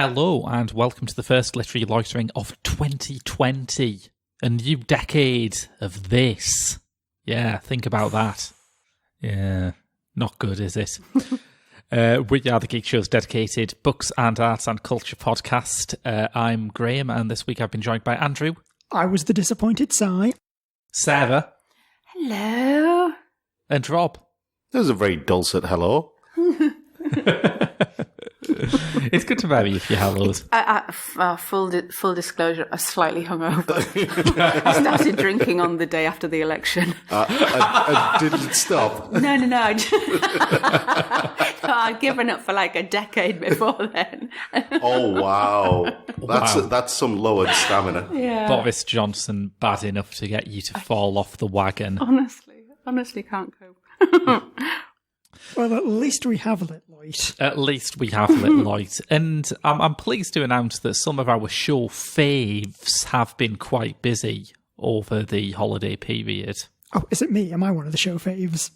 Hello and welcome to the first literary loitering of 2020. A new decade of this. Yeah, think about that. Yeah, not good, is it? We are the Geek Show's dedicated books and arts and culture podcast. I'm Graham, and this week I've been joined by Andrew. I was the disappointed Sai. Sarah. Hello. And Rob. That was a very dulcet hello. It's good to vary with your hellos. Full disclosure, I slightly hungover. I started drinking on the day after the election. Did it stop? No. I'd given up for like a decade before then. Oh, wow. That's some lowered stamina. Yeah. Boris Johnson bad enough to get you to fall off the wagon. Honestly can't cope. Well, at least we have Lit Light. At least we have Lit Light. And I'm pleased to announce that some of our show faves have been quite busy over the holiday period. Oh, is it me? Am I one of the show faves?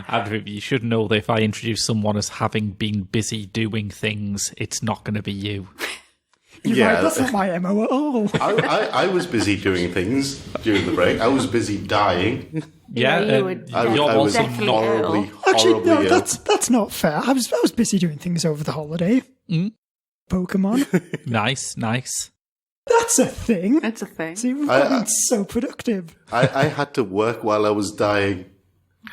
Andrew, you should know that if I introduce someone as having been busy doing things, it's not going to be you. You're right, that's not my MO at all. I was busy doing things during the break. I was busy dying. Yeah, you were I was definitely horribly Actually, no, ill. that's not fair. I was busy doing things over the holiday. Pokemon. Nice. That's a thing. It's a thing. See, we've been so productive. I had to work while I was dying,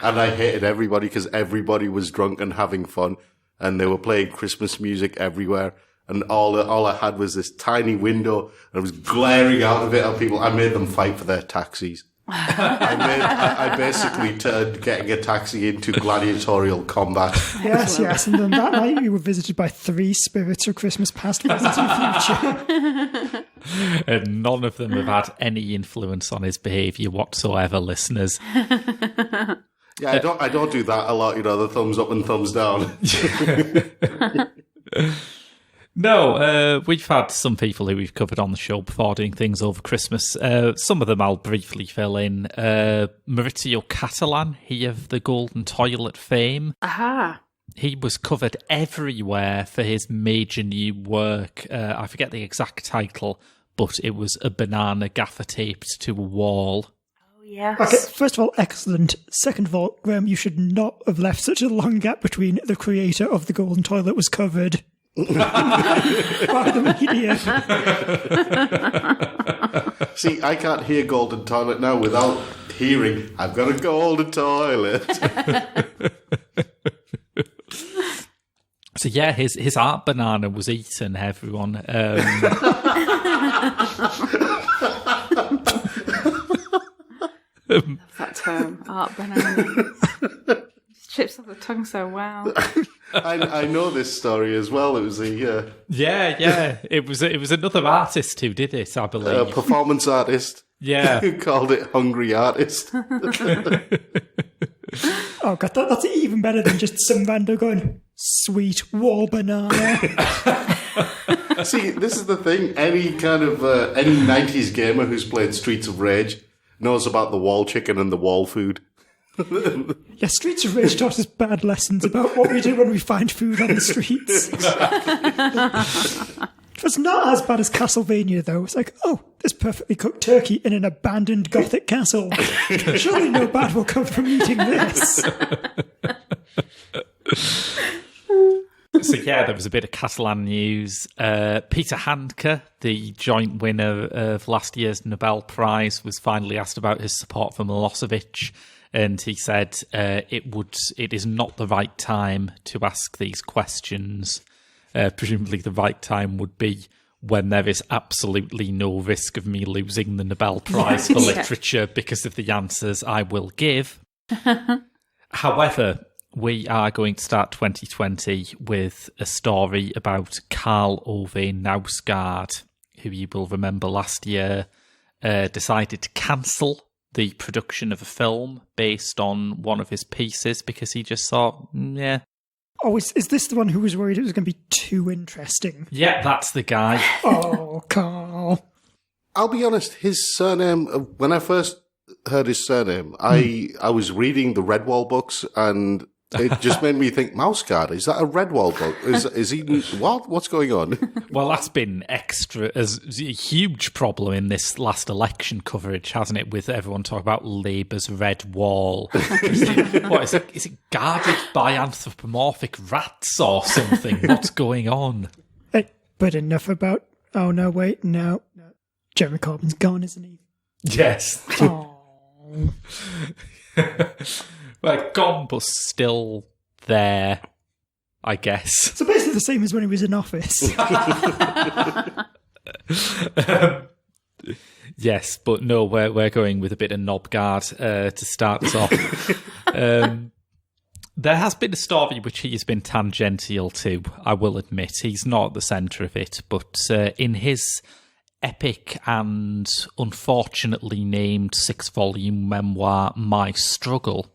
and I hated everybody because everybody was drunk and having fun, and they were playing Christmas music everywhere. And all I had was this tiny window, and I was glaring out of it at people. I made them fight for their taxis. I basically turned getting a taxi into gladiatorial combat. Yes. And then that night we were visited by 3 spirits of Christmas past, present, and future. And none of them have had any influence on his behaviour whatsoever, listeners. Yeah, I don't do that a lot, the thumbs up and thumbs down. No, we've had some people who we've covered on the show before doing things over Christmas. Some of them I'll briefly fill in. Maurizio Catalan, he of the Golden Toilet fame. Aha. He was covered everywhere for his major new work. I forget the exact title, but it was a banana gaffer taped to a wall. Oh, yes. Okay, first of all, excellent. Second of all, Graham, you should not have left such a long gap between the creator of the Golden Toilet was covered by the media. See, I can't hear Golden Toilet now without hearing, I've got a golden toilet. So yeah, his art banana was eaten, everyone. That term, art banana. Chips off the tongue so well. I know this story as well. It was a Yeah. It was another artist who did it, I believe. performance artist. Yeah. Who called it Hungry Artist. Oh, God, that's even better than just some rando going, sweet wall banana. See, this is the thing. Any kind of any 90s gamer who's played Streets of Rage knows about the wall chicken and the wall food. Yeah, Streets of Rage taught us bad lessons about what we do when we find food on the streets. It's not as bad as Castlevania, though. It's like, oh, there's perfectly cooked turkey in an abandoned Gothic castle. Surely no bad will come from eating this. So yeah, there was a bit of Catalan news. Peter Handke, the joint winner of last year's Nobel Prize, was finally asked about his support for Milosevic. And he said it is not the right time to ask these questions. Presumably the right time would be when there is absolutely no risk of me losing the Nobel Prize for literature because of the answers I will give. However, we are going to start 2020 with a story about Karl Ove Knausgaard, who you will remember last year decided to cancel the production of a film based on one of his pieces because he just thought, yeah. Oh, is this the one who was worried it was going to be too interesting? Yeah, that's the guy. Oh, Carl. I'll be honest, his surname, when I first heard his surname, I was reading the Redwall books, and It just made me think, mouse guard, is that a Redwall book? Is he, what? What's going on? Well, that's been as a huge problem in this last election coverage, hasn't it? With everyone talking about Labour's red wall. Is it guarded by anthropomorphic rats or something? What's going on? But enough about... Oh, no, wait, no. Jeremy Corbyn's gone, isn't he? Yes. Oh. Well, gone, but still there, I guess. So basically the same as when he was in office. Yes, but no, we're going with a bit of Knobguard to start us off. There has been a story which he has been tangential to, I will admit. He's not at the centre of it, but in his epic and unfortunately named 6-volume memoir, My Struggle,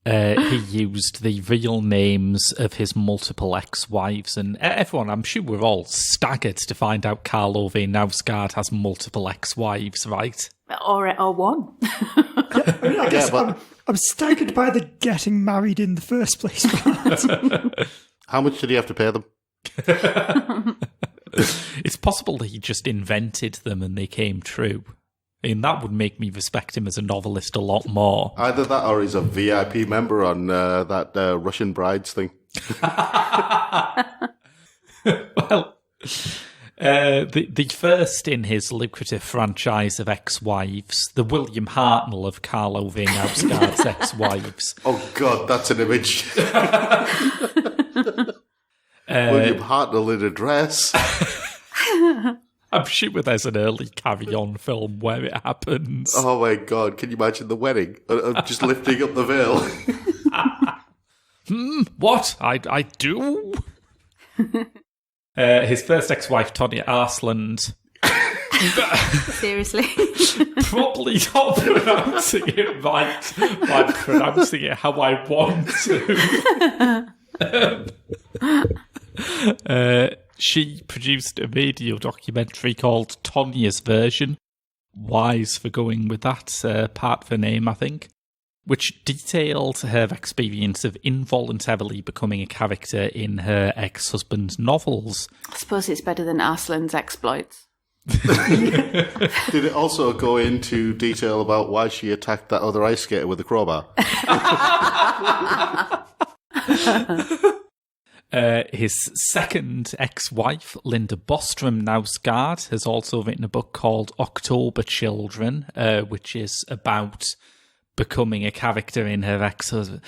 he used the real names of his multiple ex-wives, and everyone, I'm sure we're all staggered to find out Karl Ove Knausgaard has multiple ex-wives, right? Or one. I guess I'm staggered by the getting married in the first place part. How much did he have to pay them? It's possible that he just invented them and they came true. And that would make me respect him as a novelist a lot more. Either that or he's a VIP member on that Russian Brides thing. Well, the first in his lucrative franchise of ex-wives, the William Hartnell of Karl Ove Knausgaard's ex-wives. Oh, God, that's an image. William Hartnell in a dress. I'm sure there's an early Carry On film where it happens. Oh, my God, can you imagine the wedding? Just lifting up the veil. What? I do? His first ex-wife, Tonya Arsland. Seriously? Probably not pronouncing it right by pronouncing it how I want to. She produced a radio documentary called Tonya's Version. Wise for going with that part of her name, I think. Which detailed her experience of involuntarily becoming a character in her ex-husband's novels. I suppose it's better than Arslan's exploits. Did it also go into detail about why she attacked that other ice skater with a crowbar? His second ex-wife, Linda Bostrom Knausgaard, has also written a book called October Children, which is about becoming a character in her ex-husband.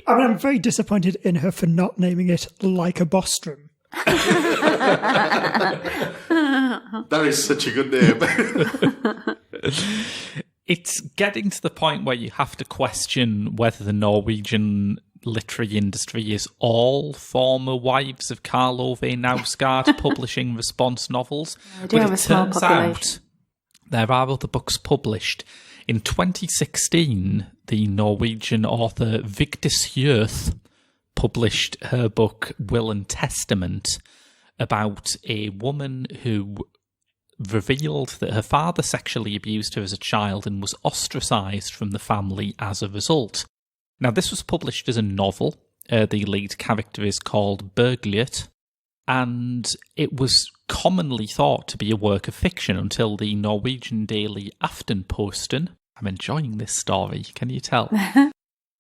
I'm very disappointed in her for not naming it Like a Bostrom. That is such a good name. It's getting to the point where you have to question whether the Norwegian literary industry is all former wives of Karl Ove Knausgaard publishing response novels. I do have a small population. Out there are other books published. In 2016, the Norwegian author Vigdis Hjorth published her book Will and Testament about a woman who revealed that her father sexually abused her as a child and was ostracised from the family as a result. Now, this was published as a novel. The lead character is called Bergljot, and it was commonly thought to be a work of fiction until the Norwegian daily Aftenposten. I'm enjoying this story, can you tell?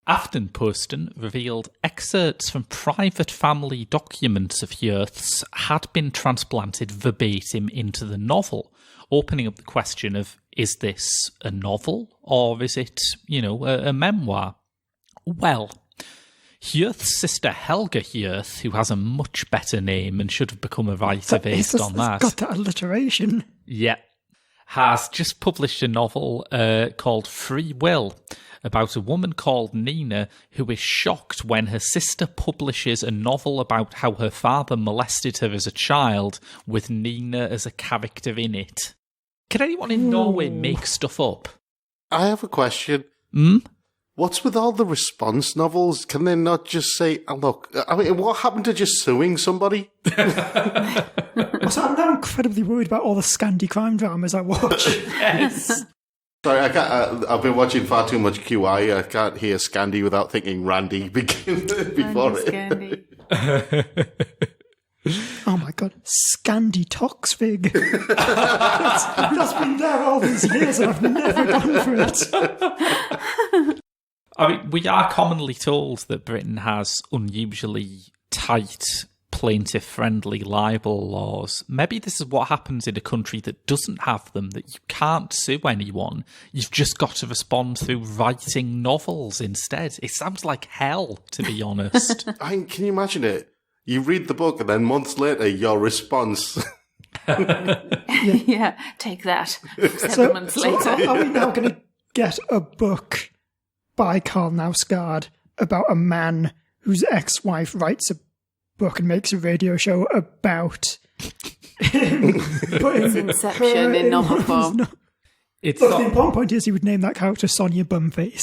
Aftenposten revealed excerpts from private family documents of Hjorth's had been transplanted verbatim into the novel, opening up the question of, is this a novel or is it, a memoir? Well, Hjorth's sister Helga Hjorth, who has a much better name and should have become a writer based on that. Got that alliteration. Yeah. Has just published a novel called Free Will about a woman called Nina who is shocked when her sister publishes a novel about how her father molested her as a child with Nina as a character in it. Can anyone in Norway make stuff up? I have a question. What's with all the response novels? Can they not just say, oh, look, I mean, what happened to just suing somebody? So I'm now incredibly worried about all the Scandi crime dramas I watch. Yes. Sorry, I can't, I've been watching far too much QI. I can't hear Scandi without thinking Randy before it. Scandi. Oh my god, Scandi Toxvig. that's been there all these years and I've never gone for it. I mean, we are commonly told that Britain has unusually tight, plaintiff-friendly libel laws. Maybe this is what happens in a country that doesn't have them, that you can't sue anyone. You've just got to respond through writing novels instead. It sounds like hell, to be honest. I mean, can you imagine it? You read the book and then months later, your response... Yeah, take that. 7 months later. Are we now going to get a book by Carl Nausgaard about a man whose ex-wife writes a book and makes a radio show about It's Inception in novel form. It's Look, not... the important point is he would name that character Sonia Bumface.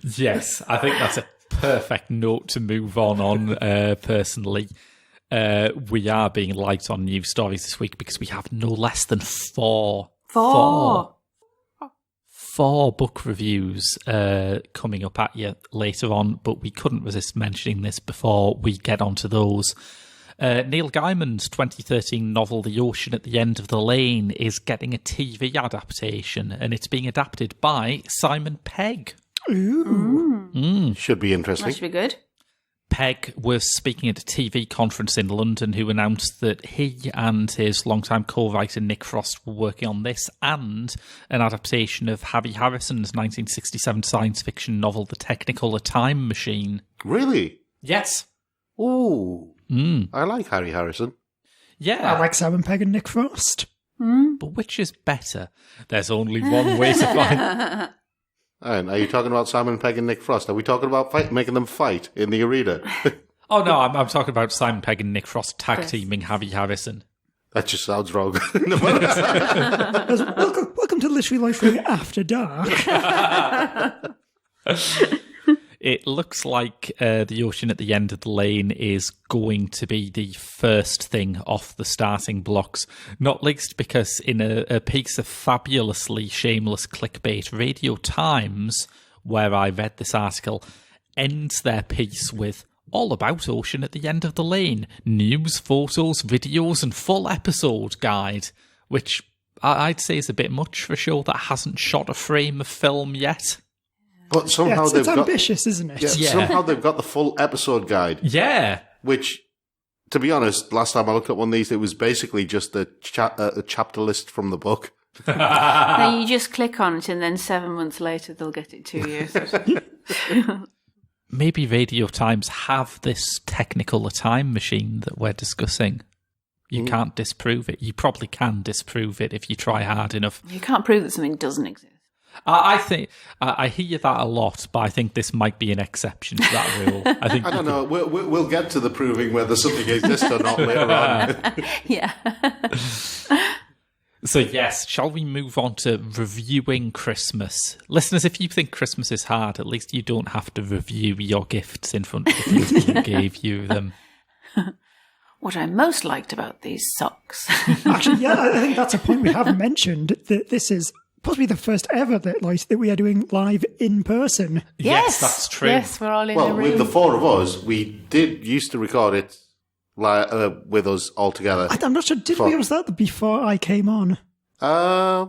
Yes, I think that's a perfect note to move on, personally. We are being light on news stories this week because we have no less than four book reviews coming up at you later on, but we couldn't resist mentioning this before we get onto those. Neil Gaiman's 2013 novel The Ocean at the End of the Lane is getting a TV adaptation, and it's being adapted by Simon Pegg. Ooh. Should be interesting. That should be good. Pegg was speaking at a TV conference in London, who announced that he and his longtime co-writer Nick Frost were working on this and an adaptation of Harry Harrison's 1967 science fiction novel The Technicolor Time Machine. Really? Yes. Ooh. I like Harry Harrison. Yeah. I like Simon Pegg and Nick Frost. But which is better? There's only one way to find... And are you talking about Simon Pegg and Nick Frost? Are we talking about making them fight in the arena? Oh, no, I'm talking about Simon Pegg and Nick Frost tag-teaming Harry Harrison. That just sounds wrong. Welcome to Literally Loitering After Dark. It looks like The Ocean at the End of the Lane is going to be the first thing off the starting blocks, not least because in a piece of fabulously shameless clickbait, Radio Times, where I read this article, ends their piece with all about Ocean at the End of the Lane, news, photos, videos and full episode guide, which I'd say is a bit much for a show that hasn't shot a frame of film yet. But somehow it's they've got... ambitious, isn't it? Yeah, somehow they've got the full episode guide. Yeah. Which, to be honest, last time I looked at one of these, it was basically just a chapter list from the book. Now you just click on it and then 7 months later they'll get it to you. Maybe Radio Times have this Technicolor Time Machine that we're discussing. You can't disprove it. You probably can disprove it if you try hard enough. You can't prove that something doesn't exist. I think I hear that a lot, but I think this might be an exception to that rule. I don't know. We'll get to the proving whether something exists or not later on. Yeah. So yes, shall we move on to reviewing Christmas? Listeners, if you think Christmas is hard, at least you don't have to review your gifts in front of the people who gave you them. What I most liked about these socks. Actually, yeah, I think that's a point we haven't mentioned, that this is possibly the first ever that we are doing live in person. Yes, that's true. Yes, we're all in Well, the room. with the four of us, we used to record it with us all together. I'm not sure, did we was that before I came on? No,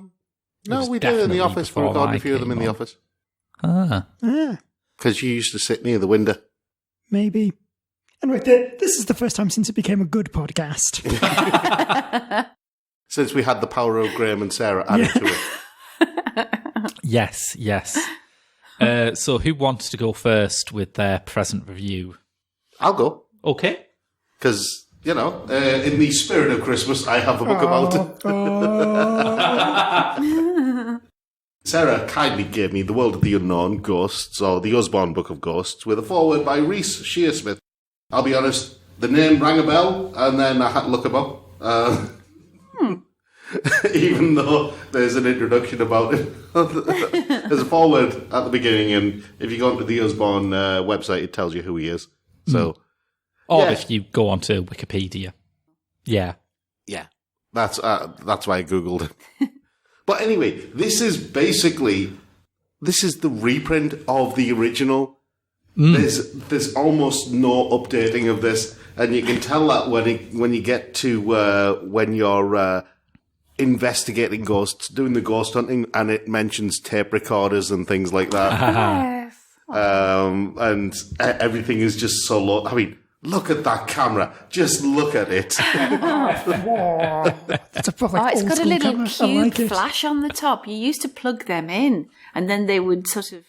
we did it in the office. We recorded a few of them in the office. Yeah, Because you used to sit near the window. maybe. Anyway, this is the first time since it became a good podcast. Since we had the power of Graham and Sarah added to it. Yes. So who wants to go first with their present review? I'll go. Okay. Because, in the spirit of Christmas, I have a book about it. Sarah kindly gave me The World of the Unknown, Ghosts, or the Usborne Book of Ghosts, with a foreword by Rhys Shearsmith. I'll be honest, the name rang a bell, and then I had to look him up. Even though there's an introduction about it. There's a foreword at the beginning, and if you go onto the Usborne website, it tells you who he is. So, Or if you go onto Wikipedia. Yeah. Yeah, that's why I Googled it. But anyway, this is the reprint of the original. There's almost no updating of this, and you can tell that when you get to when you're investigating ghosts, doing the ghost hunting, and it mentions tape recorders and things like that. Yes. And everything is just so low. I mean, look at that camera. Just look at it. It's a proper It's got a old-school little camera. I cube like it. flash on the top. You used to plug them in, and then they would sort of,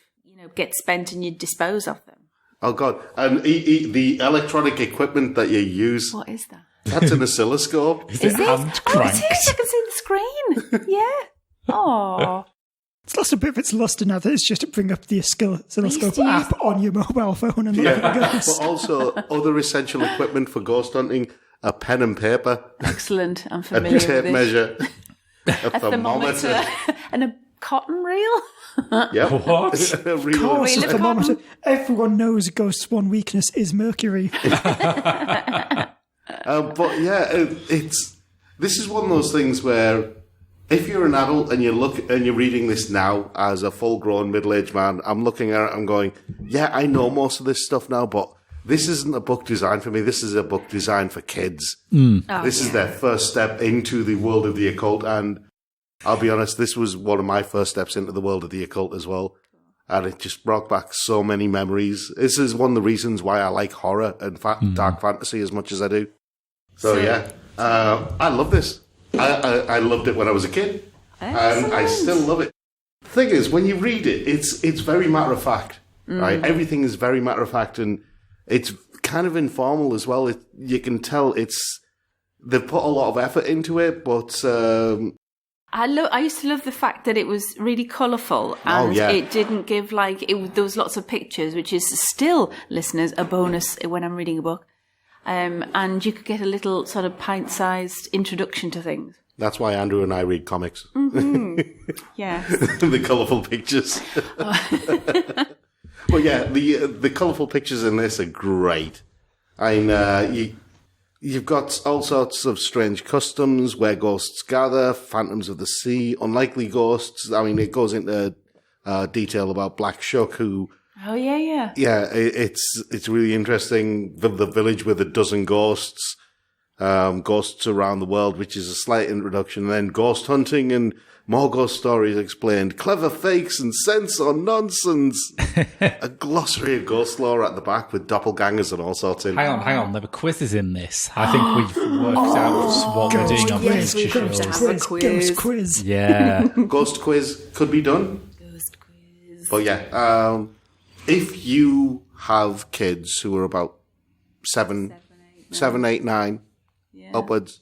get spent, and you'd dispose of them. Oh, God. And the electronic equipment that you use, What is that? that's an oscilloscope. Is it hand Oh, it cranked? is. I can see the screen. Yeah. Oh. It's lost a bit of its luster now that it's just to bring up the oscilloscope to app on your mobile phone and look Yeah. at the But ghost. also, other essential equipment for ghost hunting, a pen and paper, Excellent. I'm a familiar tape with it. measure, a A thermometer. and a cotton reel. Yep. What? A real- Course, Reel a of thermometer. cotton. Everyone knows a ghost's one weakness is mercury. But yeah, this is one of those things where if you're an adult and you're reading this now as a full-grown middle-aged man, I'm looking at it, I'm going, yeah, I know most of this stuff now, but this isn't a book designed for me. This is a book designed for kids. This is their first step into the world of the occult, and I'll be honest, this was one of my first steps into the world of the occult as well. And it just brought back so many memories. This is one of the reasons why I like horror and dark fantasy as much as I do. So yeah, I love this. I loved it when I was a kid, and I still love it. The thing is, when you read it, it's very matter of fact, right? Everything is very matter of fact, and it's kind of informal as well. You can tell they've put a lot of effort into it, but I used to love the fact that it was really colourful and it didn't give there was lots of pictures, which is still, listeners, a bonus when I'm reading a book. And you could get a little sort of pint-sized introduction to things. that's why Andrew and I read comics. Yeah. The colourful pictures. Well, yeah, the colourful pictures in this are great. You've got all sorts of strange customs, where ghosts gather, phantoms of the sea, unlikely ghosts. I mean, it goes into detail about Black Shuck, who... Oh, yeah. Yeah, it's really interesting. The village with a dozen ghosts, ghosts around the world, which is a slight introduction. And then ghost hunting and more ghost stories explained. Clever fakes and sense or nonsense. A glossary of ghost lore at the back with doppelgangers and all sorts in. Hang on. There were quizzes in this. I think we've worked out what we're doing on yes, future we could shows. have a quiz. Ghost quiz. Yeah. Ghost quiz could be done. Ghost quiz. But yeah, if you have kids who are about 7, 8, 9 upwards,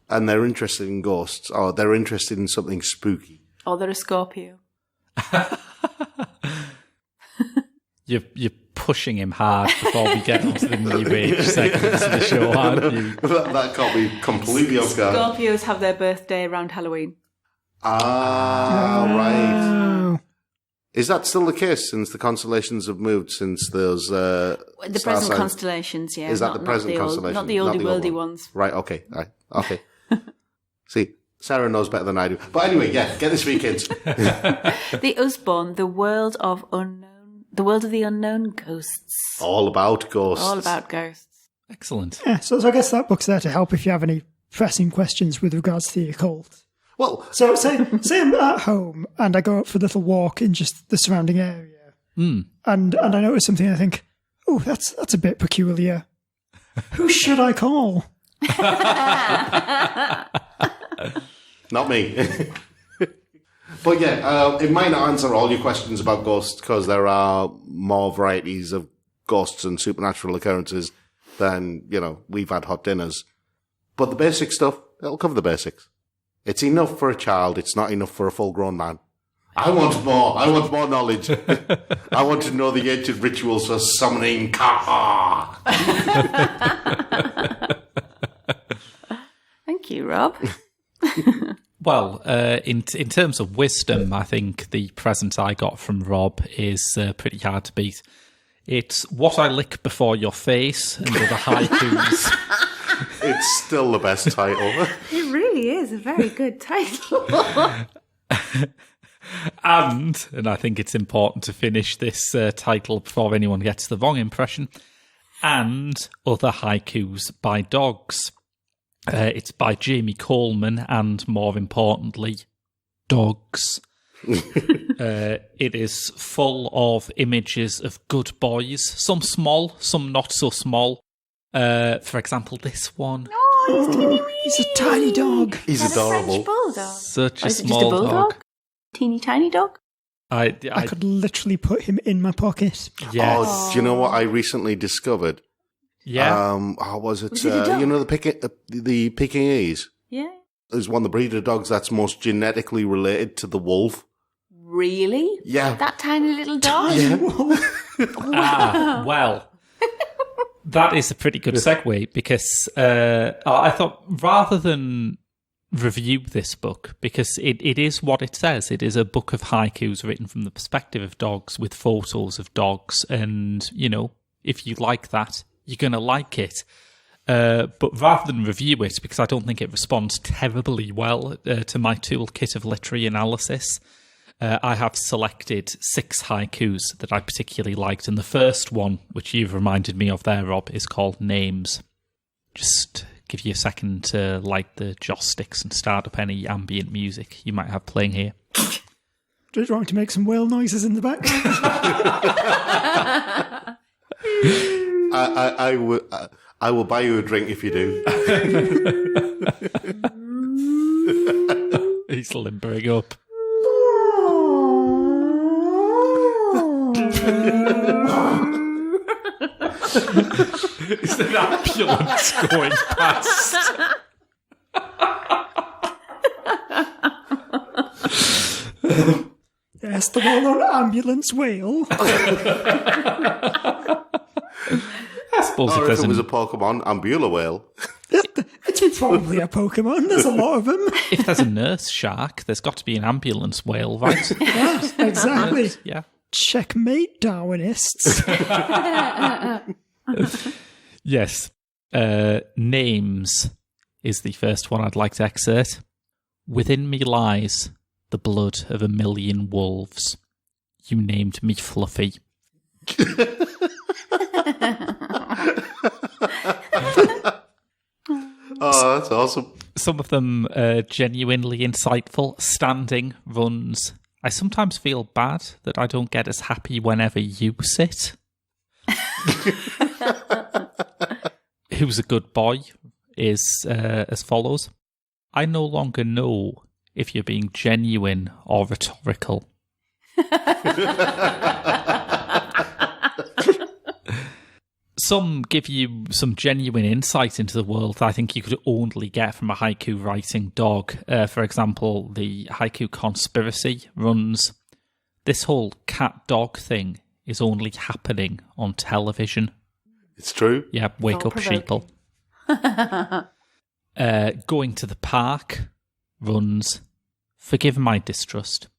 and they're interested in ghosts, or they're interested in something spooky. Or they're a Scorpio. You're pushing him hard before we get onto the new age segments of the show, aren't you? That can't be completely off guard. Scorpios have their birthday around Halloween. Right. Oh. Is that still the case since the constellations have moved since those The star present signs? constellations, yeah. Is that the present constellation? Not the Not oldie the old worldy one. ones. Right, okay. See, Sarah knows better than I do. But anyway, yeah, get this for your kids. The Usborne, the world of the unknown ghosts. All about ghosts. All about ghosts. Excellent. Yeah, so I guess that book's there to help if you have any pressing questions with regards to the occult. Well, So say I'm at home and I go out for a little walk in just the surrounding area, and I notice something. I think, oh, that's a bit peculiar. Who should I call? not me. But yeah, it might not answer all your questions about ghosts because there are more varieties of ghosts and supernatural occurrences than, we've had hot dinners. But the basic stuff, it'll cover the basics. It's enough for a child. It's not enough for a full-grown man. I want more. I want more knowledge. I want to know the ancient rituals for summoning Ka. Thank you, Rob. Well, in terms of wisdom, I think the present I got from Rob is pretty hard to beat. It's what I lick before your face and other haikus. It's still the best title. It really is a very good title. And I think it's important to finish this title before anyone gets the wrong impression, and other haikus by dogs. It's by Jamie Coleman and, more importantly, dogs. It is full of images of good boys, some small, some not so small. For example, this one. Oh, he's teeny weeny. He's a tiny dog. He's Is that adorable. a French bulldog? Such a Or is it small just a bulldog? dog. Teeny tiny dog? I could literally put him in my pocket. Yes. Oh, do you know what I recently discovered? Yeah. How was it? Was it a dog? You know the Pekingese? Yeah. Is one of the breed of dogs that's most genetically related to the wolf. Really? Yeah. That tiny little dog? Well, that is a pretty good segue because I thought rather than review this book, because it is what it says. It is a book of haikus written from the perspective of dogs with photos of dogs. And, you know, if you like that, you're going to like it. But rather than review it, because I don't think it responds terribly well to my toolkit of literary analysis, I have selected 6 haikus that I particularly liked. And the first one, which you've reminded me of there, Rob, is called Names. Just give you a second to light the joss sticks and start up any ambient music you might have playing here. Do you want me to make some whale noises in the background? I will buy you a drink if you do. He's limbering up. Is there an ambulance going past? Yes, the well-known ambulance whale. I suppose Or if if there's it was a an, Pokemon, Ambula whale. It's probably a Pokemon. There's a lot of them. if there's a nurse shark, there's got to be an ambulance whale, right? Yeah, exactly. Yeah. Checkmate, Darwinists. Yes. Names is the first one I'd like to excerpt. Within me lies the blood of 1,000,000 wolves. You named me Fluffy. Oh, that's awesome. Some of them genuinely insightful. Standing runs. I sometimes feel bad that I don't get as happy whenever you sit. Who's a good boy is as follows. I no longer know if you're being genuine or rhetorical. Some give you some genuine insight into the world that I think you could only get from a haiku writing dog. For example, the haiku conspiracy runs, this whole cat-dog thing is only happening on television. It's true. Yeah, wake up, sheeple. Going to the park runs, forgive my distrust,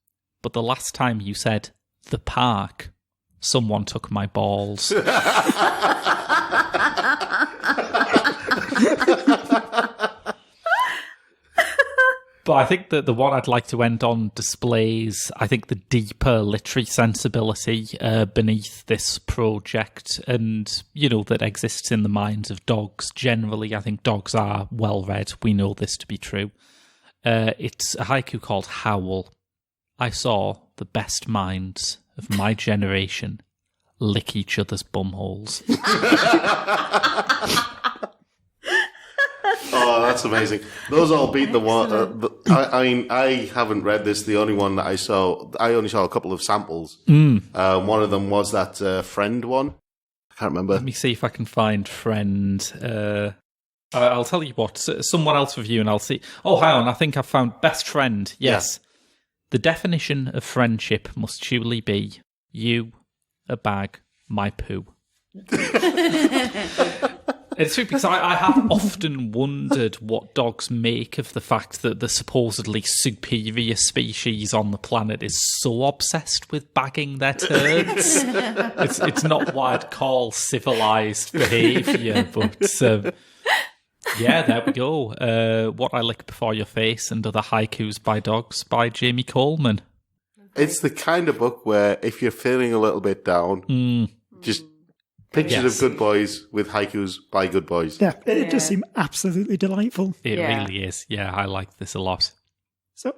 but the last time you said the park, someone took my balls. But I think that the one I'd like to end on displays, I think, the deeper literary sensibility beneath this project and, you know, that exists in the minds of dogs. Generally, I think dogs are well-read. We know this to be true. It's a haiku called Howl. I saw the best minds of my generation lick each other's bumholes. Oh, that's amazing. Those all beat the one. I mean, I haven't read this. The only one that I only saw a couple of samples. One of them was that Friend one. I can't remember. Let me see if I can find Friend. I'll tell you what. Someone else review and I'll see. Oh, hang on. I think I've found Best Friend. Yes. Yeah. The definition of friendship must surely be you, a bag, my poo. It's true because I have often wondered what dogs make of the fact that the supposedly superior species on the planet is so obsessed with bagging their turds. It's not what I'd call civilized behaviour, but Yeah, there we go. What I Lick Before Your Face and Other Haikus by Dogs by Jamie Coleman. It's the kind of book where if you're feeling a little bit down, just pictures of good boys with haikus by good boys. Yeah, it does seem absolutely delightful. It really is. Yeah, I like this a lot. So,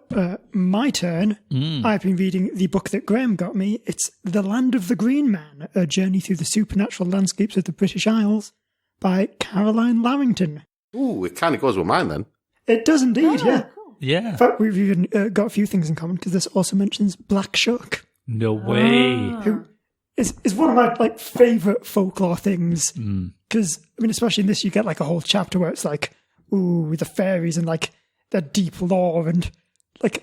my turn. I've been reading the book that Graham got me. It's The Land of the Green Man, A Journey Through the Supernatural Landscapes of the British Isles by Caroline Larrington. Ooh, it kind of goes with mine then. It does indeed, yeah. Cool. Yeah. In fact, we've even got a few things in common, because this also mentions Black Shuck. No way. Who is one of my favourite folklore things. Because, especially in this, you get a whole chapter where it's the fairies and their deep lore and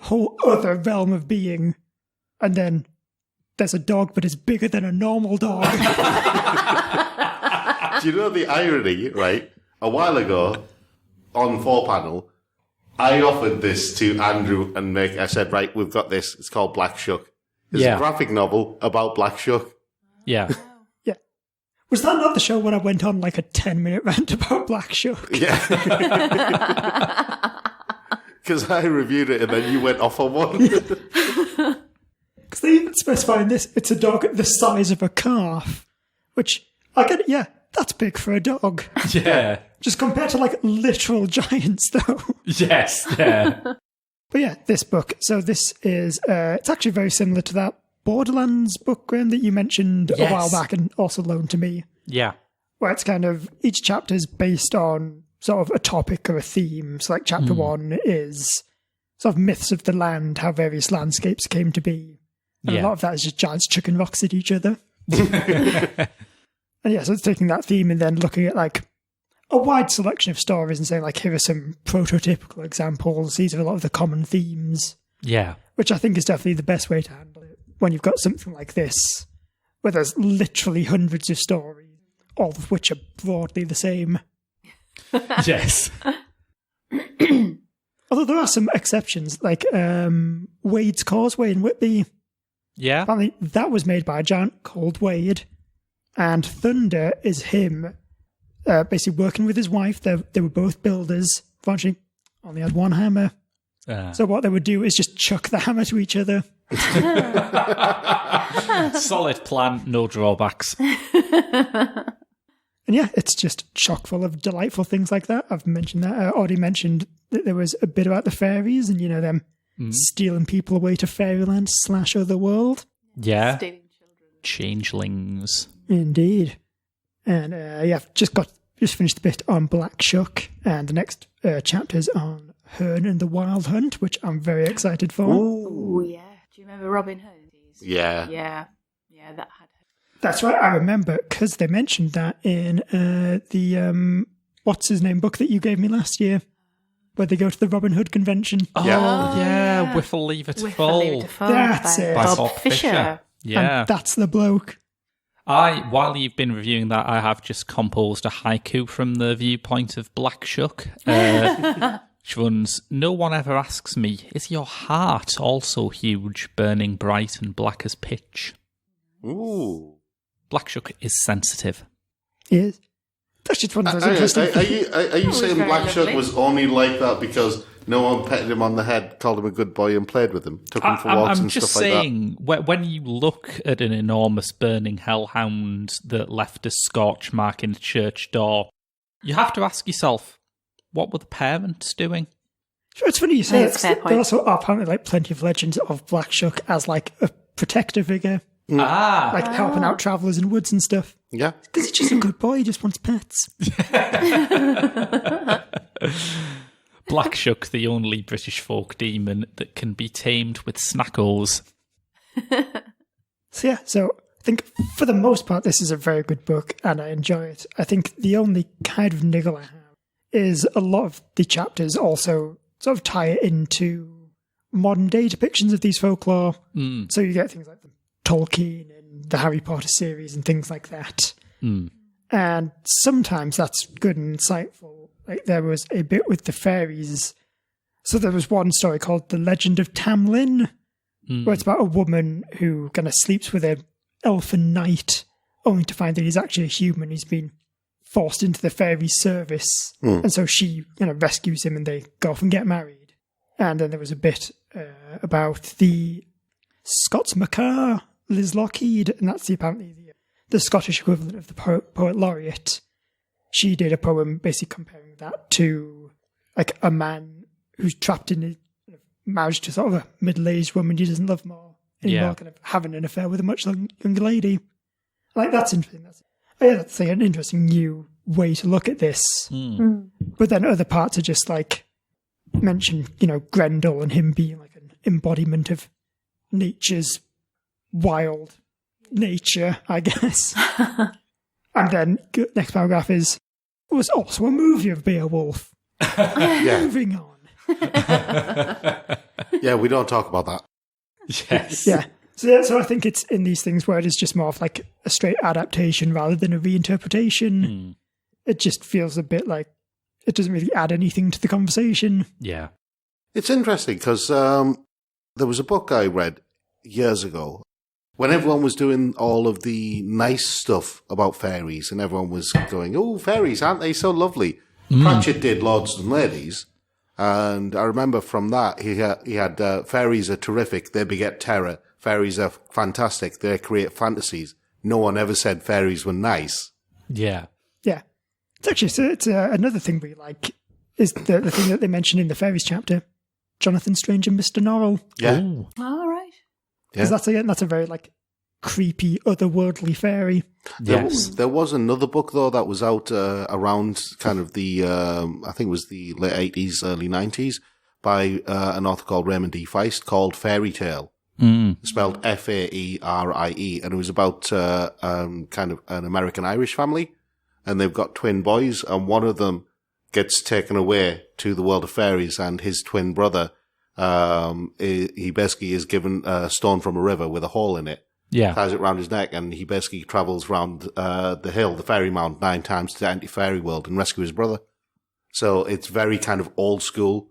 whole other realm of being. And then there's a dog, but it's bigger than a normal dog. Do you know the irony, right? A while ago, on 4Panel, I offered this to Andrew and Mick. I said, right, we've got this. It's called Black Shuck. It's a graphic novel about Black Shuck. Yeah. Yeah. Was that not the show when I went on a 10-minute rant about Black Shuck? Yeah. Because I reviewed it and then you went off on one. Because they even specify in this, it's a dog the size of a calf. Which, I get it, yeah, that's big for a dog. Yeah. Just compared to literal giants, though. Yes, yeah. But yeah, this book. So this is, it's actually very similar to that Borderlands book, Graham, that you mentioned a while back and also loaned to me. Yeah. Where it's kind of, each chapter is based on sort of a topic or a theme. So chapter 1 is sort of myths of the land, how various landscapes came to be. And a lot of that is just giants chucking rocks at each other. And yeah, so it's taking that theme and then looking at a wide selection of stories and saying here are some prototypical examples. These are a lot of the common themes. Yeah. Which I think is definitely the best way to handle it when you've got something like this, where there's literally hundreds of stories, all of which are broadly the same. Yes. Although there are some exceptions, Wade's Causeway in Whitby. Yeah. Apparently that was made by a giant called Wade. And Thunder is him basically working with his wife. They were both builders. Unfortunately, only had one hammer. So what they would do is just chuck the hammer to each other. Solid plan, no drawbacks. And yeah, it's just chock full of delightful things like that. I've mentioned that. I already mentioned that there was a bit about the fairies and, them stealing people away to fairyland / other world. Yeah. Stealing children. Changelings. Indeed. And I've just finished the bit on Black Shuck, and the next chapter's on Herne and the Wild Hunt, which I'm very excited for. Oh, yeah. Do you remember Robin Hood? Yeah. Yeah, that had her. That's right, I remember, because they mentioned that in the what's-his-name book that you gave me last year, where they go to the Robin Hood convention. Oh, yeah. Whiffle Leave It Fall. That's it. By Bob Fisher. Yeah. And that's the bloke. While you've been reviewing that, I have just composed a haiku from the viewpoint of Black Shuck, which runs, "No one ever asks me, is your heart also huge, burning bright and black as pitch?" Ooh. Black Shuck is sensitive. Yes. That's just one of those interesting things. Are you saying very Black Shuck lovely. was only like that because no one petted him on the head, called him a good boy and played with him? Took him for walks and stuff like that? I'm just saying, when you look at an enormous burning hellhound that left a scorch mark in a church door, you have to ask yourself, what were the parents doing? Sure, it's funny you say That's a fair it. point. There also are apparently plenty of legends of Black Shuck as a protector figure, helping out travellers in woods and stuff. Yeah. Because he's just a good boy, he just wants pets. Black Shuck, the only British folk demon that can be tamed with snackles. So I think for the most part this is a very good book and I enjoy it. I think the only kind of niggle I have is a lot of the chapters also sort of tie it into modern day depictions of these folklore. So you get things like the Tolkien and the Harry Potter series and things like that. And sometimes that's good and insightful. There was a bit with the fairies. So there was one story called The Legend of Tamlin, where it's about a woman who kind of sleeps with an elfin knight, only to find that he's actually a human. He's been forced into the fairy service. And so she, rescues him and they go off and get married. And then there was a bit about the Scots Macaw, Liz Lockheed, and that's apparently the Scottish equivalent of the poet laureate. She did a poem basically comparing that to like a man who's trapped in a marriage to sort of a middle-aged woman he doesn't love more anymore, kind of having an affair with a much younger lady. Like, that's interesting. That's an interesting new way to look at this. But then other parts are just like mention, Grendel and him being like an embodiment of nature's wild nature, I guess. And then next paragraph is, it was also a movie of Beowulf. Moving on. Yeah, we don't talk about that. Yes. Yeah. So I think it's in these things where it is just more of like a straight adaptation rather than a reinterpretation. It just feels a bit like it doesn't really add anything to the conversation. Yeah. It's interesting because there was a book I read years ago when everyone was doing all of the nice stuff about fairies and everyone was going, oh, fairies, aren't they so lovely? Pratchett did Lords and Ladies. And I remember from that, he had fairies are terrific, they beget terror. Fairies are fantastic, they create fantasies. No one ever said fairies were nice. Yeah. Yeah. It's actually, it's another thing we like, is the thing that they mentioned in the fairies chapter. Jonathan Strange and Mr. Norrell. Yeah. All right. Because that's a very like creepy, otherworldly fairy. Yes. There was another book, though, that was out around kind of the, I think it was the late 80s, early 90s, by an author called Raymond D. Feist, called Fairy Tale. Spelled Faerie, and it was about kind of an American-Irish family, and they've got twin boys, and one of them gets taken away to the world of fairies, and his twin brother, he basically is given a stone from a river with a hole in it, ties it around his neck, and he basically travels around the hill, the fairy mound, 9 times to the anti-fairy world and rescue his brother. So it's very kind of old school.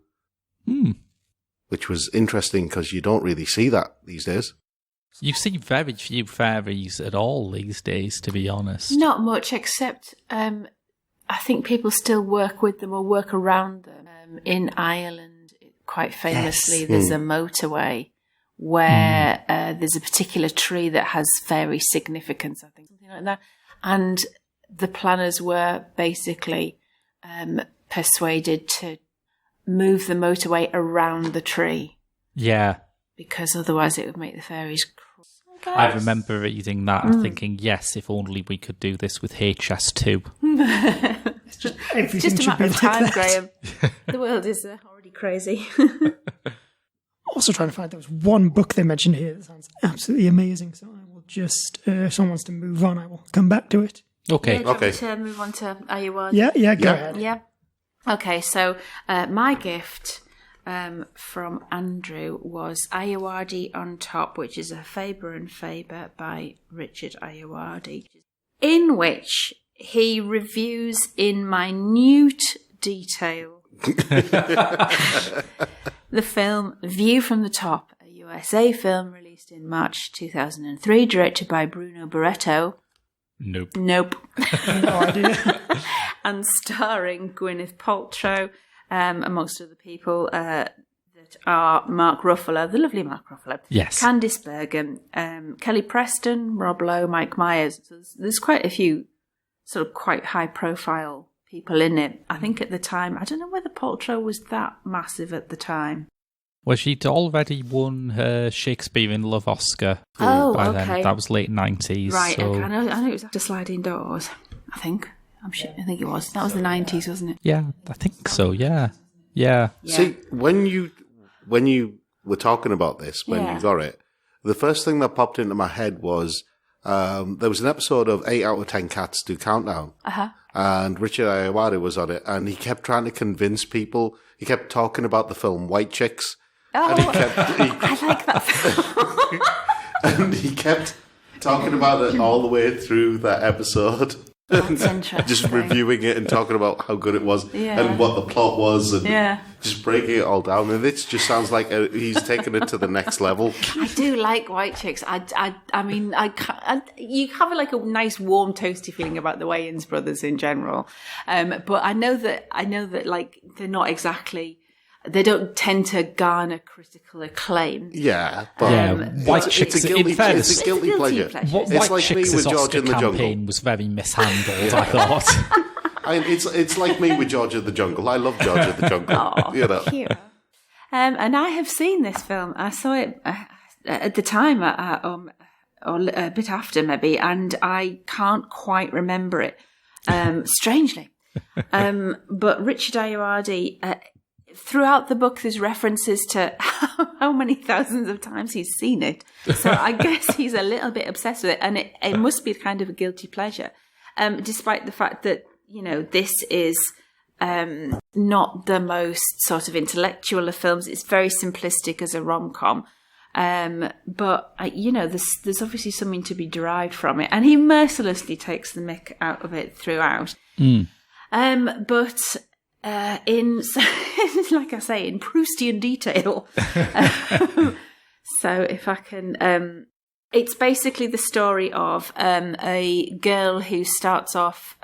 Which was interesting because you don't really see that these days. You see very few fairies at all these days, to be honest. Not much, except I think people still work with them or work around them. In Ireland, quite famously, there's a motorway where there's a particular tree that has fairy significance, I think, something like that. And the planners were basically persuaded to move the motorway around the tree. Yeah. Because otherwise it would make the fairies cry. I remember reading that and thinking, yes, if only we could do this with HS2. It's just a matter of time, Graham. The world is already crazy. Also trying to find, there was one book they mentioned here that sounds absolutely amazing, so I will just, if someone wants to move on, I will come back to it. Okay. To move on to Ayawad. Yeah, go ahead. Yeah. Okay, so my gift from Andrew was Ayawardi on Top, which is a Faber and Faber by Richard Ayawardi, in which he reviews in minute detail the film View from the Top, a USA film released in March 2003, directed by Bruno Barreto. Nope. No idea. And starring Gwyneth Paltrow, amongst other people that are Mark Ruffalo, the lovely Mark Ruffalo, yes, Candice Bergen, Kelly Preston, Rob Lowe, Mike Myers. So there's quite a few sort of quite high-profile people in it. I think at the time, I don't know whether Paltrow was that massive at the time. Well, she'd already won her Shakespeare in Love Oscar. Oh, by okay. Then. That was late 90s. Right, so... okay. I know it was after Sliding Doors, I think. I think it was. That was the 90s, wasn't it? Yeah, I think so, yeah. See, when you were talking about this, when you got it, the first thing that popped into my head was there was an episode of 8 out of 10 Cats Do Countdown. And Richard Ayoade was on it, and he kept trying to convince people. He kept talking about the film White Chicks. Oh, and I like that film. And he kept talking about it all the way through that episode. That's interesting. Just reviewing it and talking about how good it was and what the plot was and just breaking it all down. And it just sounds like he's taken it to the next level. I do like White Chicks. I mean, you have like a nice warm toasty feeling about the Wayans brothers in general. But I know that like they're not exactly, they don't tend to garner critical acclaim. Yeah, but White Chicks, it's a guilty pleasure. White like Chicks' me with George Oscar in the campaign Jungle. was very mishandled, I thought. It's like me with George of the Jungle. I love George of the Jungle. Oh, cute. And I have seen this film. I saw it at the time, or a bit after maybe, and I can't quite remember it, strangely. But Richard Ayoade, throughout the book, there's references to how many thousands of times he's seen it. So I guess he's a little bit obsessed with it, and it must be kind of a guilty pleasure, despite the fact that, you know, this is not the most sort of intellectual of films. It's very simplistic as a rom-com. But, you know, there's obviously something to be derived from it. And he mercilessly takes the mick out of it throughout. But in, like I say, in Proustian detail. So if I can... it's basically the story of a girl who starts off...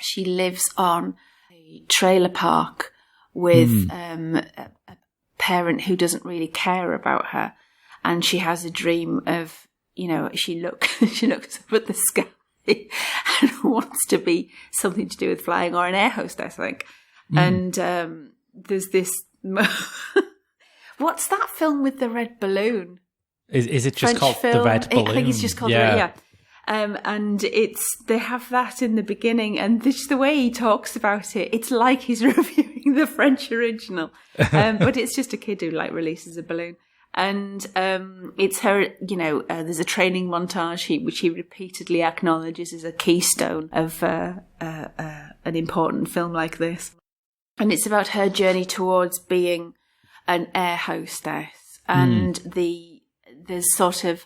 she lives on a trailer park with a parent who doesn't really care about her, and she has a dream of, you know, she looks up at the sky and wants to be something to do with flying, or an air hostess, I think. And there's this what's that film with the red balloon? Is it just French called film? The Red Balloon? I think it's just called The Red, and they have that in the beginning, and just the way he talks about it, it's like he's reviewing the French original, but it's just a kid who like releases a balloon, and it's her. You know, there's a training montage which he repeatedly acknowledges is a keystone of an important film like this, and it's about her journey towards being an air hostess, and there's sort of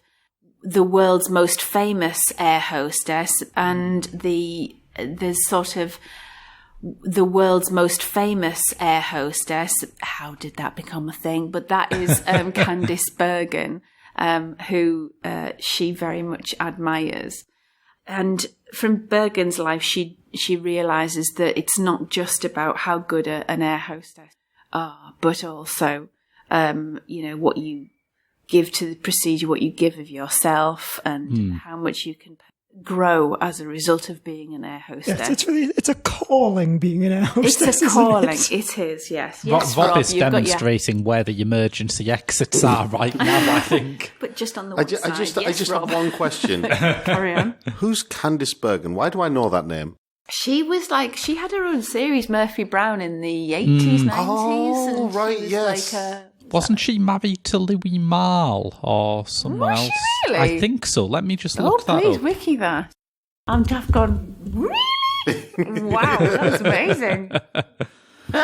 the world's most famous air hostess, and there's sort of the world's most famous air hostess. How did that become a thing? But that is Candice Bergen, who she very much admires. And from Bergen's life, she realizes that it's not just about how good an air hostess are, but also, you know, what you give to the procedure, what you give of yourself, and how much you can grow as a result of being an air hostess. Yes, it's a calling being an air hostess. It's a calling. It is, yes. Rob is demonstrating where the emergency exits are right now, I think. But just on the one side. I just have one question. Carry on. Who's Candice Bergen? Why do I know that name? She was like, she had her own series, Murphy Brown, in the 80s, 90s. Oh, and right, she was yes. like Wasn't she married to Louis Malle or someone else? Really? I think so. Let me just look that please up. wiki that. I've gone, really? Wow, that was amazing.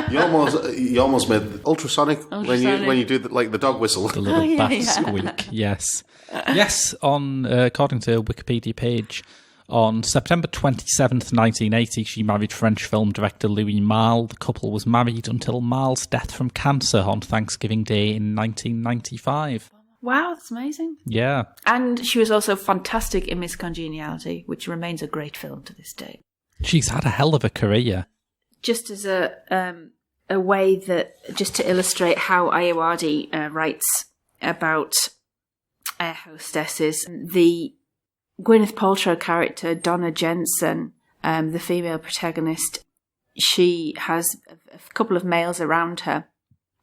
You almost made ultrasonic. when you do the dog whistle. The little bat squeak, yes. Yes, according to a Wikipedia page, on September 27th, 1980, she married French film director Louis Malle. The couple was married until Malle's death from cancer on Thanksgiving Day in 1995. Wow, that's amazing. Yeah. And she was also fantastic in Miss Congeniality, which remains a great film to this day. She's had a hell of a career. Just as a way that, just to illustrate how Ayoade writes about air hostesses, the Gwyneth Paltrow character, Donna Jensen, the female protagonist, she has a couple of males around her,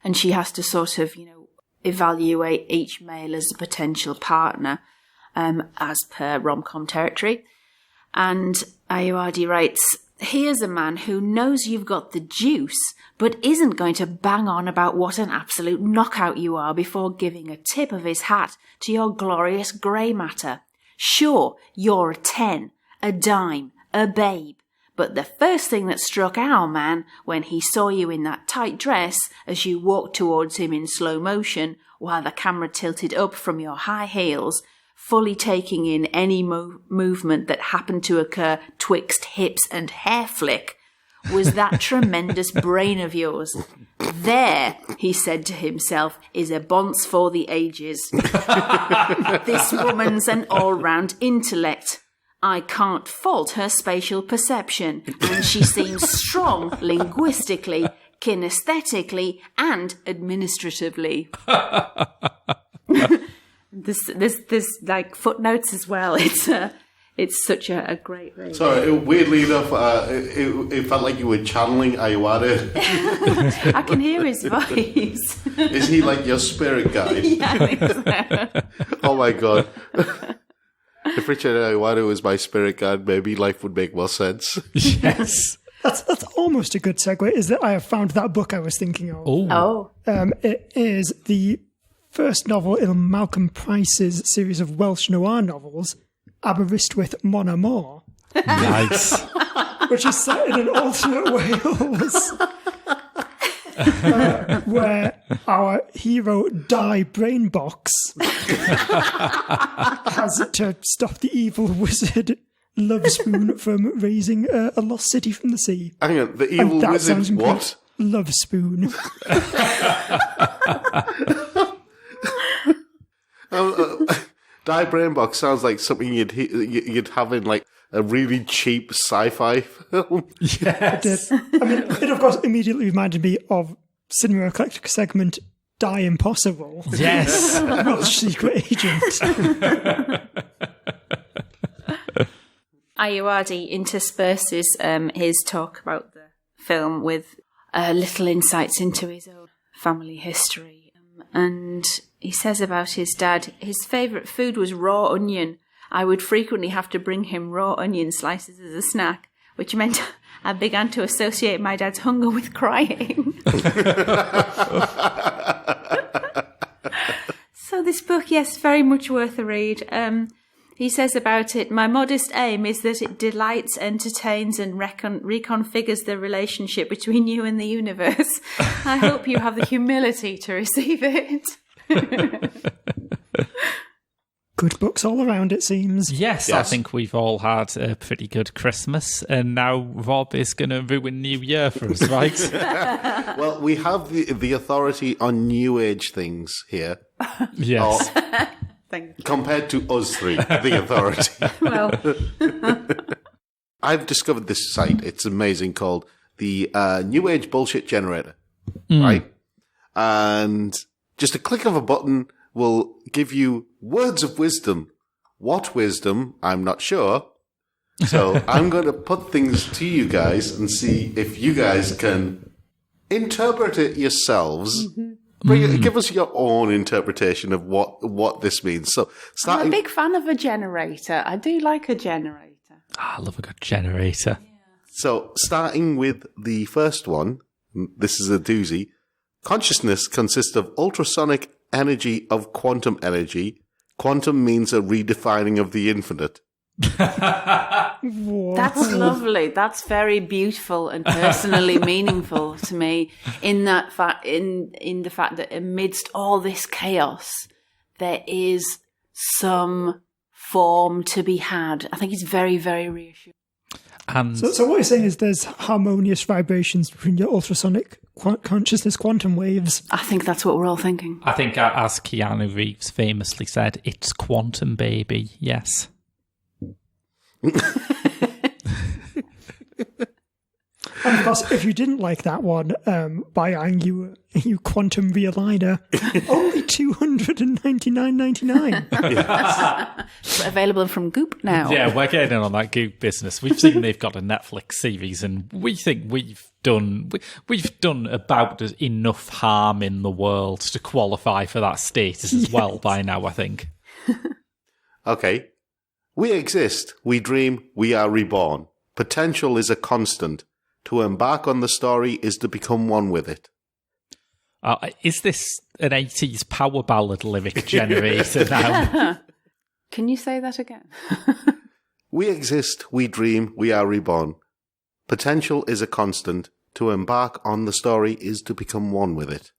and she has to sort of, you know, evaluate each male as a potential partner, as per rom-com territory. And Ayoade writes, "Here's a man who knows you've got the juice, but isn't going to bang on about what an absolute knockout you are before giving a tip of his hat to your glorious grey matter. Sure, you're a 10, a dime, a babe, but the first thing that struck our man when he saw you in that tight dress as you walked towards him in slow motion while the camera tilted up from your high heels, fully taking in any movement that happened to occur twixt hips and hair flick, was that tremendous brain of yours. There, he said to himself, is a bonce for the ages. This woman's an all-round intellect. I can't fault her spatial perception, and she seems strong linguistically, kinesthetically, and administratively. There's like footnotes as well. It's such a great read. Sorry, weirdly enough, it felt like you were channeling Iwata. I can hear his voice. Is he like your spirit guide? Yeah, I think so. Oh my god. If Richard Iwata was my spirit guide, maybe life would make more sense. Yes. That's almost a good segue, is that I have found that book I was thinking of. Oh. It is the first novel in Malcolm Price's series of Welsh noir novels, Aberystwyth Mon Amour. Nice. Which is set in an alternate Wales. Where our hero Di Brainbox has to stop the evil wizard Lovespoon from raising a lost city from the sea. Hang on, the evil wizard what? Lovespoon. Die Brainbox sounds like something you'd have in like a really cheap sci-fi film. Yes. I mean, it of course immediately reminded me of Cinema Eclectic segment Die Impossible. Yes. Welsh secret agent. Ayuadi intersperses his talk about the film with little insights into his own family history. And he says about his dad, his favourite food was raw onion. I would frequently have to bring him raw onion slices as a snack, which meant I began to associate my dad's hunger with crying. So this book, yes, very much worth a read. He says about it, my modest aim is that it delights, entertains and reconfigures the relationship between you and the universe. I hope you have the humility to receive it. Good books all around, it seems. Yes, I think we've all had a pretty good Christmas, and now Rob is going to ruin New Year for us, right? Well, we have the authority on New Age things here. Yes. Compared to us three, the authority. Well, I've discovered this site. It's amazing, called the New Age Bullshit Generator, right? And just a click of a button will give you words of wisdom. What wisdom? I'm not sure. So I'm going to put things to you guys and see if you guys can interpret it yourselves. Give us your own interpretation of what this means. So, I'm a big fan of a generator. I do like a generator. I love a good generator. Yeah. So, starting with the first one, this is a doozy. Consciousness consists of ultrasonic energy of quantum energy. Quantum means a redefining of the infinite. That's lovely. That's very beautiful and personally meaningful to me. In that in the fact that amidst all this chaos, there is some form to be had. I think it's very, very reassuring. And so what you're saying is there's harmonious vibrations between your ultrasonic consciousness quantum waves. I think that's what we're all thinking. I think, as Keanu Reeves famously said, it's quantum, baby. Yes. And of course, if you didn't like that one, buying you quantum realigner, only $299.99. Available from Goop now. Yeah, we're getting in on that Goop business. We've seen they've got a Netflix series, and we think we've done about enough harm in the world to qualify for that status as well by now, I think. Okay. We exist, we dream, we are reborn. Potential is a constant. To embark on the story is to become one with it. Is this an 80s power ballad lyric generator now? Can you say that again? We exist, we dream, we are reborn. Potential is a constant. To embark on the story is to become one with it.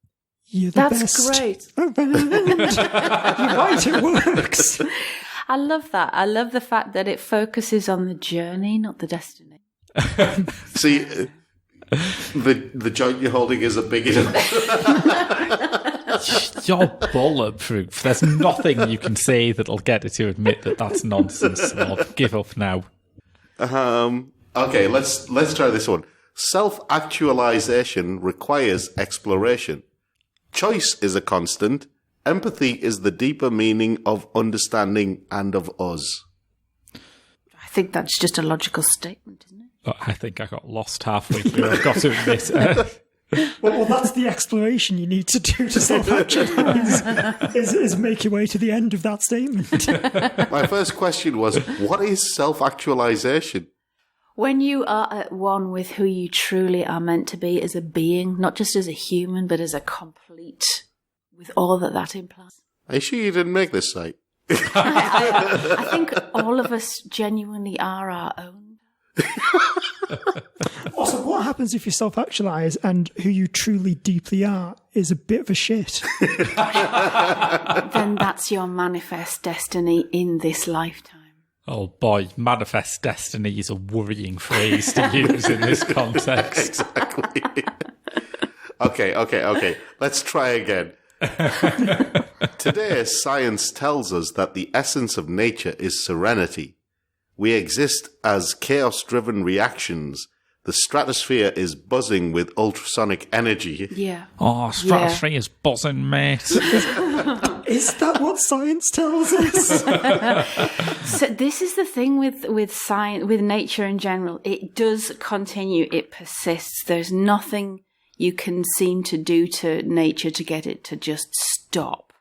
You're the That's best great. around. You're right, it works. I love that. I love the fact that it focuses on the journey, not the destiny. See, the joint you're holding isn't big enough. You're bulletproof. There's nothing you can say that'll get her to admit that that's nonsense. Or give up now. Okay, let's try this one. Self-actualization requires exploration. Choice is a constant. Empathy is the deeper meaning of understanding and of us. I think that's just a logical statement, isn't it? Oh, I think I got lost halfway through. I've got to admit. Well, that's the exploration you need to do to self-actualize, is make your way to the end of that statement. My first question was, what is self-actualization? When you are at one with who you truly are meant to be as a being, not just as a human, but as a complete, with all that implies. Are you sure you didn't make this site? I think all of us genuinely are our own. Also, what happens if you self-actualize and who you truly deeply are is a bit of a shit? Then that's your manifest destiny in this lifetime. Oh boy, manifest destiny is a worrying phrase to use in this context. Exactly. Okay. Let's try again. Today, science tells us that the essence of nature is serenity. We exist as chaos-driven reactions. The stratosphere is buzzing with ultrasonic energy. Yeah. Oh, stratosphere is buzzing, mate. Is that what science tells us? So this is the thing with science, with nature in general. It does continue. It persists. There's nothing you can seem to do to nature to get it to just stop.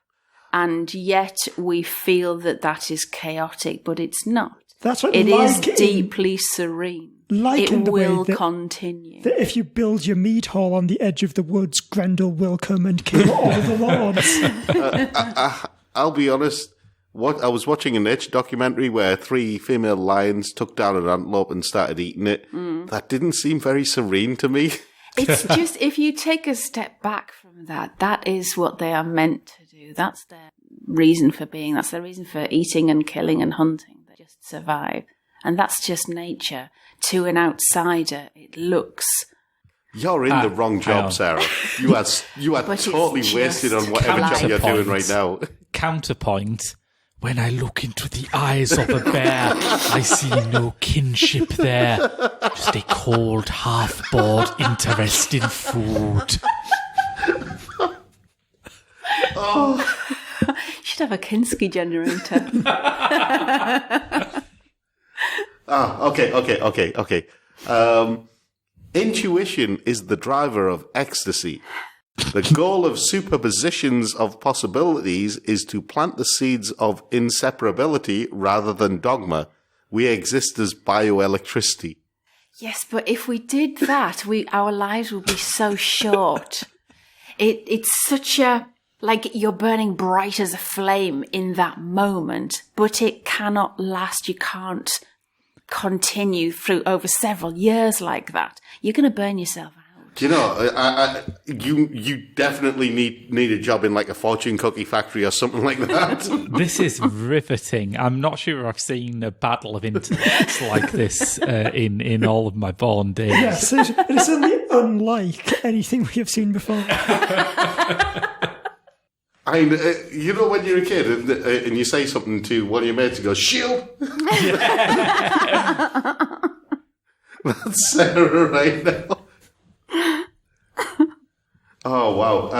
And yet we feel that is chaotic, but it's not. That's what it is deeply serene. Like it will that, continue. That if you build your meat hall on the edge of the woods, Grendel will come and kill all the lords. I'll be honest. I was watching a nature documentary where 3 female lions took down an antelope and started eating it. That didn't seem very serene to me. It's just, if you take a step back from that is what they are meant to do. That's their reason for being. That's their reason for eating and killing and hunting. They just survive. And that's just nature. To an outsider, it looks... You're in the wrong job, Sarah. You are totally wasted on whatever job you're doing right now. Counterpoint. When I look into the eyes of a bear, I see no kinship there. Just a cold, half-bored interest in food. Oh. You should have a Kinski generator. Okay. Intuition is the driver of ecstasy. The goal of superpositions of possibilities is to plant the seeds of inseparability rather than dogma. We exist as bioelectricity. Yes, but if we did that, our lives would be so short. It's such a... Like, you're burning bright as a flame in that moment, but it cannot last. You can't continue through over several years like that. You're going to burn yourself out. Do you know, you definitely need a job in like a fortune cookie factory or something like that. This is riveting. I'm not sure I've seen a battle of intellects like this in all of my born days. Yes, it is certainly unlike anything we have seen before. You know, when you're a kid and you say something to one of your mates, you go, "Shield." That's Sarah right now. Oh wow!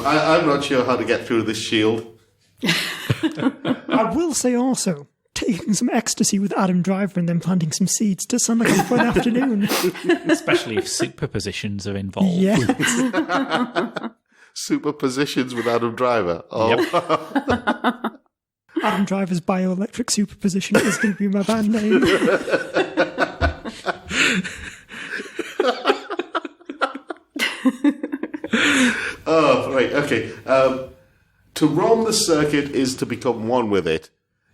I'm not sure how to get through this shield. I will say also, taking some ecstasy with Adam Driver and then planting some seeds does sound like a fun afternoon. Especially if superpositions are involved. Yes. Superpositions with Adam Driver. Oh. Yep. Adam Driver's Bioelectric Superposition is going to be my band name. Oh, right, okay. To roam the circuit is to become one with it.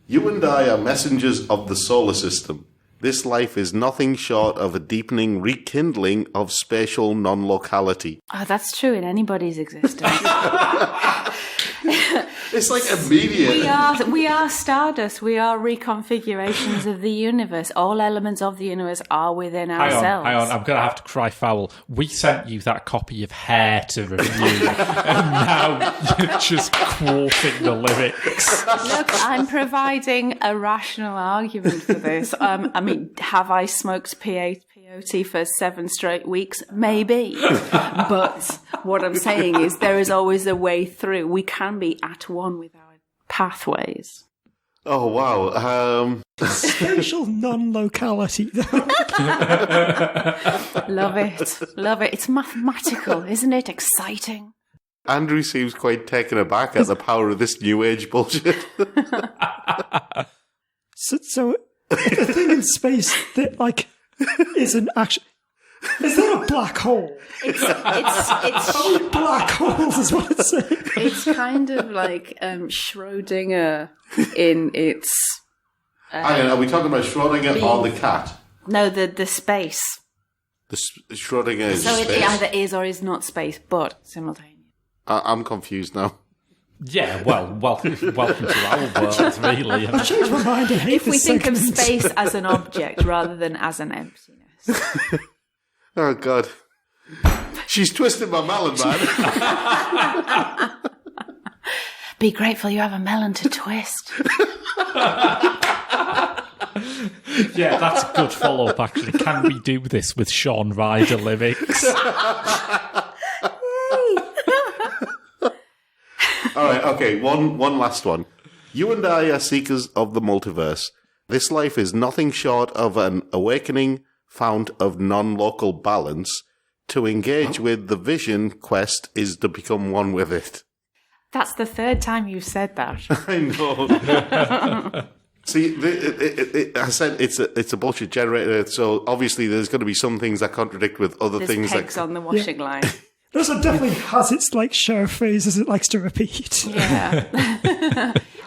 You and I are messengers of the solar system. This life is nothing short of a deepening rekindling of spatial non-locality. Oh, that's true in anybody's existence. It's like immediate. We are stardust. We are reconfigurations of the universe. All elements of the universe are within ourselves. Hang on. I'm going to have to cry foul. We sent you that copy of Hair to review, and now you're just quoting the lyrics. Look, I'm providing a rational argument for this. I mean, have I smoked peyote for 7 straight weeks? Maybe. But what I'm saying is there is always a way through. We can be at one with our pathways. Oh, wow. Spatial non-locality, though. Love it. Love it. It's mathematical, isn't it? Exciting. Andrew seems quite taken aback at the power of this new age bullshit. So the thing in space that, like, isn't actually... Is that a black hole? It's Black holes is what it's saying. It's kind of like Schrödinger in its... Are we talking about Schrödinger or the cat? No, the space. Schrödinger is So space. it either is or is not space, but simultaneous. I'm confused now. Yeah, well, welcome to our world, really. I changed my mind. I hate If we this think of segment. space as an object rather than as an emptiness. Oh, God. She's twisted my melon, man. Be grateful you have a melon to twist. Yeah, that's a good follow-up, actually. Can we do this with Sean Ryder lyrics? All right, okay, one last one. You and I are seekers of the multiverse. This life is nothing short of an awakening fount of non-local balance. To engage with the vision quest is to become one with it. That's the 3rd time you've said that. I know. See, I said it's a bullshit generator, so obviously there's going to be some things that contradict with other There's things. pegs on the washing line. This one definitely has its, like, share of phrases it likes to repeat. Yeah.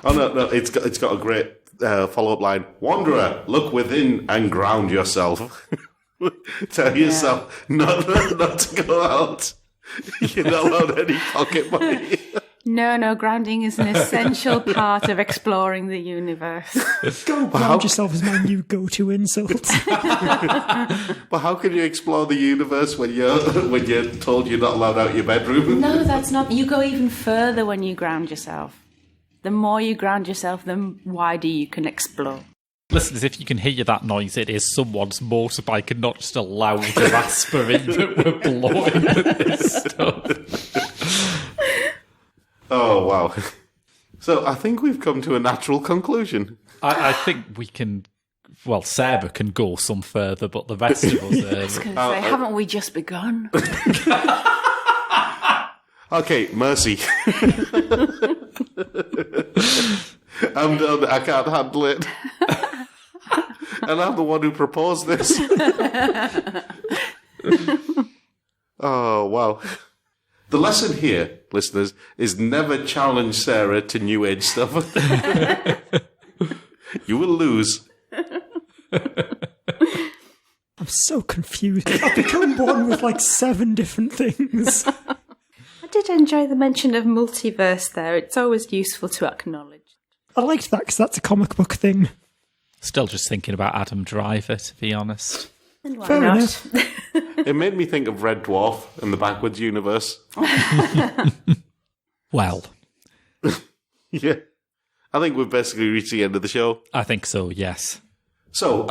Oh, no, it's got a great follow-up line. Wanderer, look within and ground yourself. Tell yourself not to go out. You're not allowed any pocket money. No, grounding is an essential part of exploring the universe. Go ground yourself is my new go-to insult. But how can you explore the universe when you're told you're not allowed out your bedroom? No, that's not. You go even further when you ground yourself. The more you ground yourself, the wider you can explore. Listeners, if you can hear that noise, it is someone's motorbike and not just a loud raspberry that we're blowing with this stuff. Oh, wow. So I think we've come to a natural conclusion. I think we can... Well, Sarah can go some further, but the rest of us... I was going to say, haven't we just begun? Okay, mercy. I'm done. I can't handle it. And I'm the one who proposed this. Oh, wow. The lesson here, listeners, is never challenge Sarah to new age stuff. You will lose. I'm so confused. I've become one with, like, 7 different things. I did enjoy the mention of multiverse there. It's always useful to acknowledge. I liked that because that's a comic book thing. Still just thinking about Adam Driver, to be honest. And why Fair not? enough. It made me think of Red Dwarf in the Backwards universe. Well, Yeah. I think we've basically reached the end of the show. I think so, yes. So,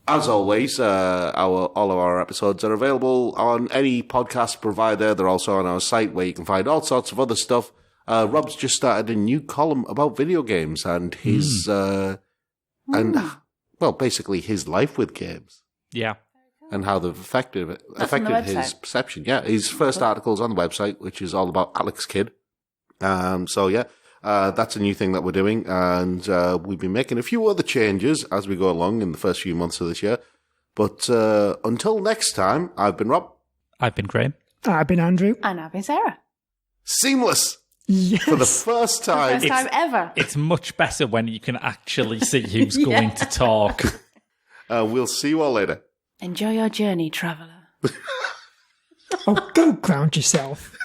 as always, all of our episodes are available on any podcast provider. They're also on our site where you can find all sorts of other stuff. Rob's just started a new column about video games and his, basically his life with games Yeah. and how they've affected on the his website. perception. Yeah, his first article's on the website, which is all about Alex Kidd. That's a new thing that we're doing, and we've been making a few other changes as we go along in the first few months of this year. But until next time, I've been Rob. I've been Graham. I've been Andrew. And I've been Sarah. Seamless! Yes. For the first time. First time ever. It's much better when you can actually see who's going to talk. We'll see you all later. Enjoy your journey, traveller. Oh, go ground yourself.